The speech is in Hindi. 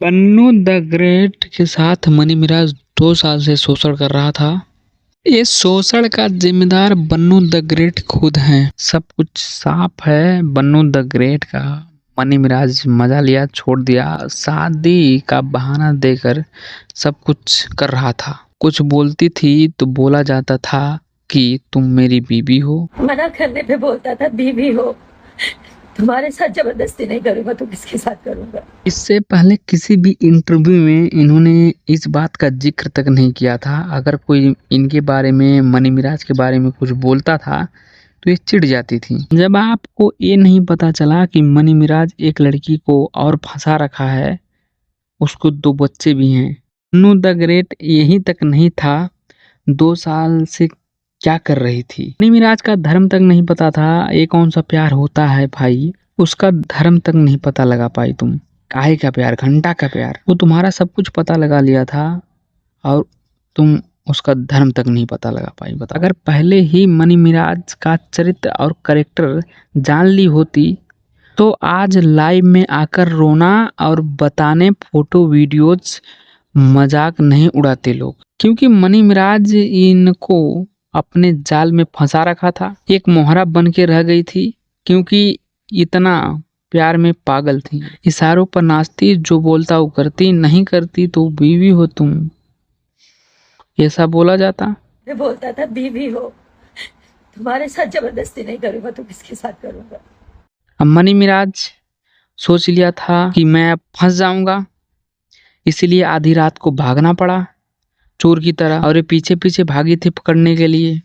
बन्नू द ग्रेट के साथ मनी मिराज 2 साल से शोषण कर रहा था। ये शोषण का जिम्मेदार बन्नू द ग्रेट खुद हैं। सब कुछ साफ है बन्नू द ग्रेट का। मनी मिराज मजा लिया, छोड़ दिया, शादी का बहाना देकर सब कुछ कर रहा था। कुछ बोलती थी तो बोला जाता था कि तुम मेरी बीवी हो। मना करने पे बोलता था बीवी हो। तुम्हारे साथ जबरदस्ती नहीं करूंगा तो किसके साथ करूंगा। इससे पहले किसी भी इंटरव्यू में इन्होंने इस बात का जिक्र तक नहीं किया था। अगर कोई इनके बारे में, मनी मिराज के बारे में कुछ बोलता था तो ये चिढ़ जाती थी। जब आपको ये नहीं पता चला कि मनी मिराज एक लड़की को और फंसा रखा है, उसको 2 बच्चे भी हैं। मन्नू द ग्रेट यही तक नहीं था, 2 साल से क्या कर रही थी। मनी मिराज का धर्म तक नहीं पता था। ये कौन सा प्यार होता है भाई, उसका धर्म तक नहीं पता लगा पाई तुम। काहे का प्यार, घंटा का प्यार। वो तुम्हारा सब कुछ पता लगा लिया था और तुम उसका धर्म तक नहीं पता लगा पाई। बता, अगर पहले ही मनी मिराज का चरित्र और कैरेक्टर जान ली होती तो आज लाइव में आकर रोना और बताने फोटो वीडियोज मजाक नहीं उड़ाते लोग। क्योंकि मनी मिराज इनको अपने जाल में फंसा रखा था, एक मोहरा बन के रह गई थी। क्योंकि इतना प्यार में पागल थी, इशारों पर नाचती, जो बोलता वो करती, नहीं करती तो बीवी हो तुम, ऐसा बोला जाता। बोलता था बीवी हो। तुम्हारे साथ जबरदस्ती नहीं करूंगा तो किसके साथ करूंगा। अब मनी मिराज सोच लिया था कि मैं अब फंस जाऊंगा, इसीलिए आधी रात को भागना पड़ा चोर की तरह, और ये पीछे पीछे भागी थी पकड़ने के लिए।